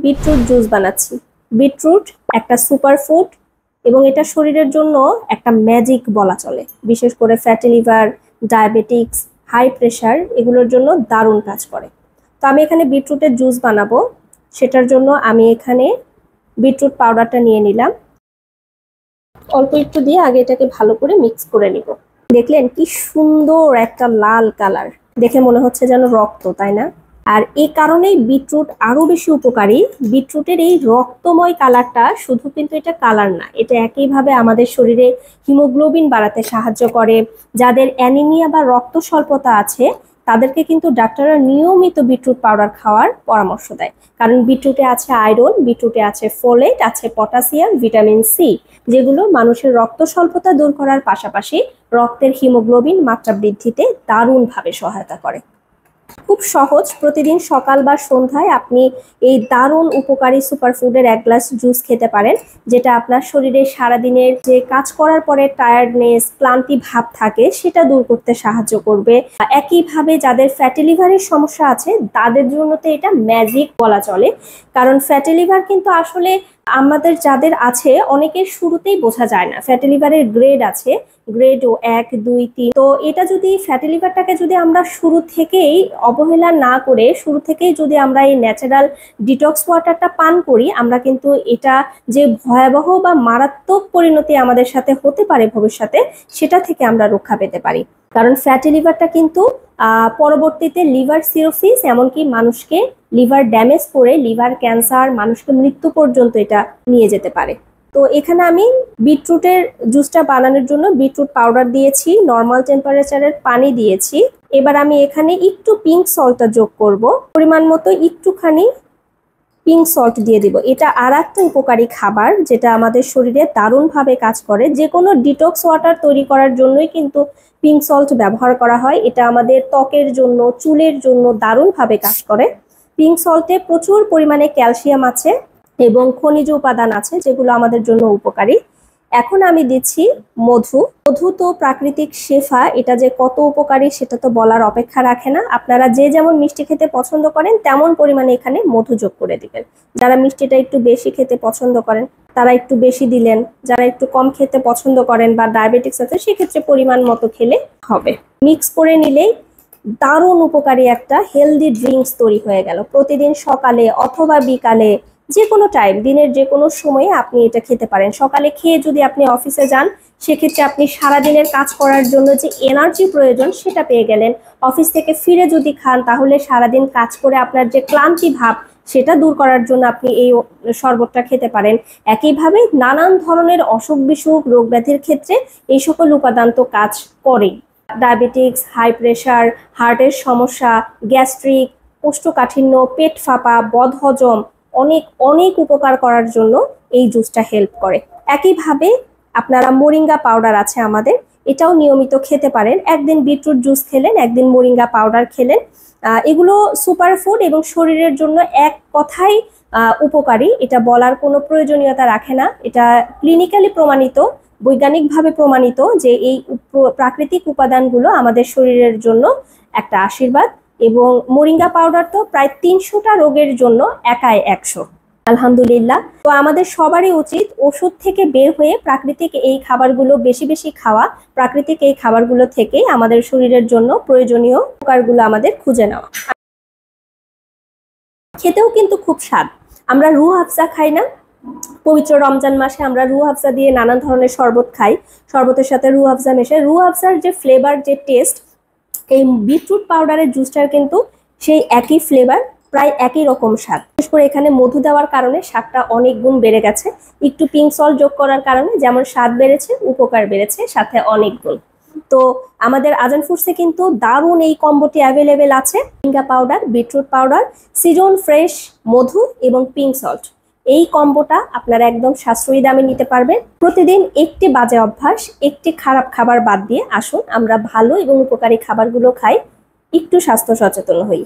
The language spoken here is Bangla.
বিটরুট জুস বানাচ্ছি। বিটরুট একটা সুপার ফুড এবং এটা শরীরের জন্য একটা ম্যাজিক বলা চলে। বিশেষ করে fatty liver, diabetics, high pressure এগুলোর জন্য দারুণ কাজ করে। তো আমি এখানে বিটরুটের জুস বানাবো, সেটার জন্য আমি এখানে বিটরুট পাউডারটা নিয়ে নিলাম। অল্প একটু দিয়ে আগে এটাকে ভালো করে মিক্স করে নিব। দেখলেন কি সুন্দর একটা লাল কালার, দেখে মনে হচ্ছে যেন রক্ত, তাই না? আর এই কারণেই বিটরুট আরো বেশি উপকারী। বিটরুটের এই রক্তময় কালারটা শুধু কিন্তু এটা কালার না, এটা একইভাবে আমাদের শরীরে হিমোগ্লোবিন বাড়াতে সাহায্য করে। যাদের অ্যানিমিয়া বা রক্ত স্বল্পতা আছে তাদেরকে কিন্তু ডাক্তাররা নিয়মিত বিটরুট পাউডার খাওয়ার পরামর্শ দেয়, কারণ বিটরুটে আছে আয়রন, বিটরুটে আছে ফোলেট, আছে পটাশিয়াম, ভিটামিন সি, যেগুলো মানুষের রক্ত স্বল্পতা দূর করার পাশাপাশি রক্তের হিমোগ্লোবিন মাত্রা বৃদ্ধিতে দারুণভাবে সহায়তা করে। খুব সহজ, প্রতিদিন সকাল বা সন্ধ্যায় আপনি এই দারুণ উপকারী সুপারফুডের এক গ্লাস জুস খেতে পারেন, যেটা আপনার শরীরে সারাদিনের যে কাজ করার পরে টায়ার্ডনেস, ক্লান্তি ভাব থাকে সেটা দূর করতে সাহায্য করবে। একইভাবে যাদের ফ্যাটি লিভারের সমস্যা আছে তাদের জন্য তো এটা ম্যাজিক বলা চলে, কারণ ফ্যাটি লিভার কিন্তু আসলে আমাদের যাদের আছে অনেকের শুরুতেই বোঝা যায় না। ফ্যাটি লিভারের গ্রেড আছে, গ্রেড 1, 2, 3। তো এটা যদি ফ্যাটি লিভারটাকে যদি আমরা শুরু থেকেই অবহেলা না করে শুরু থেকেই যদি আমরা এই ন্যাচারাল ডিটক্স ওয়াটারটা পান করি, আমরা কিন্তু এটা যে ভয়াবহ বা মারাত্মক পরিণতি আমাদের সাথে হতে পারে ভবিষ্যতে, সেটা থেকে আমরা রক্ষা পেতে পারি। কারণ ফ্যাটি লিভারটা কিন্তু পরবর্তীতে লিভার সিরোসিস, এমনকি মানুষকে লিভার ড্যামেজ করে লিভার ক্যান্সার, মানুষকে মৃত্যু পর্যন্ত এটা নিয়ে যেতে পারে। তো এখানে আমি বিটরুটের জুসটা বানানোর জন্য বিটরুট পাউডার দিয়েছি, নর্মাল টেম্পারেচারের পানি দিয়েছি। এবার আমি এখানে একটু পিঙ্ক সল্টটা যোগ করব, পরিমাণ মতো একটুখানি পিঙ্ক সল্ট দিয়ে দিব। এটা আর একটা উপকারী খাবার যেটা আমাদের শরীরে দারুণভাবে কাজ করে। যে কোনো ডিটক্স ওয়াটার তৈরি করার জন্যই কিন্তু পিঙ্ক সল্ট ব্যবহার করা হয়। এটা আমাদের ত্বকের জন্য, চুলের জন্য দারুণভাবে কাজ করে। পিঙ্ক সল্টে প্রচুর পরিমাণে ক্যালসিয়াম আছে এবং খনিজ উপাদান আছে যেগুলো আমাদের জন্য উপকারী। এখন আমি দিচ্ছি মধু। মধু তো প্রাকৃতিক শেফা, এটা যে কত উপকারী সেটা তো বলার অপেক্ষা রাখে না। আপনারা যে যেমন মিষ্টি খেতে পছন্দ করেন তেমন পরিমাণে এখানে মধু যোগ করে দিবেন। যারা মিষ্টিটা একটু বেশি খেতে পছন্দ করেন তারা একটু বেশি দিলেন, যারা একটু কম খেতে পছন্দ করেন বা ডায়াবেটিক্স আছে সেক্ষেত্রে পরিমাণ মতো খেলে হবে। মিক্স করে নিলেই দারুণ উপকারী একটা হেলদি ড্রিঙ্কস তৈরি হয়ে গেল। প্রতিদিন সকালে অথবা বিকালে, যে কোনো টাইম, দিনের যে কোনো সময়ে আপনি এটা খেতে পারেন। সকালে খেয়ে যদি আপনি অফিসে যান সেক্ষেত্রে আপনি সারাদিনের কাজ করার জন্য যে এনার্জি প্রয়োজন সেটা পেয়ে গেলেন। অফিস থেকে ফিরে যদি খান তাহলে সারাদিন কাজ করে আপনার যে ক্লান্তি ভাব সেটা দূর করার জন্য আপনি এই শরবতটা খেতে পারেন। একইভাবে নানান ধরনের অসুখ বিসুখ, রোগ ব্যাধির ক্ষেত্রে এই সকল উপাদান তো কাজ করেই। ডায়াবেটিক্স, হাই প্রেশার, হার্টের সমস্যা, গ্যাস্ট্রিক, কোষ্ঠকাঠিন্য, পেট ফাঁপা, বদহজম, অনেক অনেক উপকার করার জন্য এই জুসটা হেল্প করে। একইভাবে আপনারা মোরিঙ্গা পাউডার আছে আমাদের, এটাও নিয়মিত খেতে পারেন। একদিন বিটরুট জুস খেলেন, একদিন মোরিঙ্গা পাউডার খেলেন। এগুলো সুপার ফুড এবং শরীরের জন্য এক কথাই উপকারী, এটা বলার কোনো প্রয়োজনীয়তা রাখে না। এটা ক্লিনিক্যালি প্রমাণিত, বৈজ্ঞানিকভাবে প্রমাণিত যে এই প্রাকৃতিক উপাদানগুলো আমাদের শরীরের জন্য একটা আশীর্বাদ। এবং মোরিঙ্গা পাউডার তো প্রায় 300টা রোগের জন্য একাই 100। আলহামদুলিল্লাহ। তো আমাদের সবারই উচিত ওষুধ থেকে বের হয়ে প্রাকৃতিক এই খাবারগুলো বেশি বেশি খাওয়া, প্রাকৃতিক এই খাবারগুলো থেকে আমাদের শরীরের জন্য প্রয়োজনীয় উপকারগুলো আমাদের খুঁজে নেওয়া। খেতেও কিন্তু খুব স্বাদ। আমরা রুহ আফজা খাই না? পবিত্র রমজান মাসে আমরা রুহ আফজা দিয়ে নানান ধরনের শরবত খাই, শরবতের সাথে রুহ আফজা মেশে। রুহ আফজার যে ফ্লেভার, যে টেস্ট, এই বিটরুট পাউডারের জুসটার কিন্তু সেই একই ফ্লেভার, প্রায় একই রকম স্বাদ। বিশেষ করে এখানে মধু দেওয়ার কারণে স্বাদটা অনেক গুণ বেড়ে গেছে। একটু পিঙ্ক সল্ট যোগ করার কারণে যেমন স্বাদ বেড়েছে, উপকার বেড়েছে সাথে অনেক গুণ। তো আমাদের আজান ফুডসে কিন্তু দারুণ এই কম্বোটি অ্যাভেলেবেল আছে। Moringa powder, beetroot powder, season fresh মধু এবং পিঙ্ক সল্ট, এই কম্বোটা আপনারা একদম সাশ্রয়ী দামে নিতে পারবেন। প্রতিদিন একটি বাজে অভ্যাস, একটি খারাপ খাবার বাদ দিয়ে আসুন আমরা ভালো এবং উপকারী খাবারগুলো খাই, একটু স্বাস্থ্য সচেতন হই।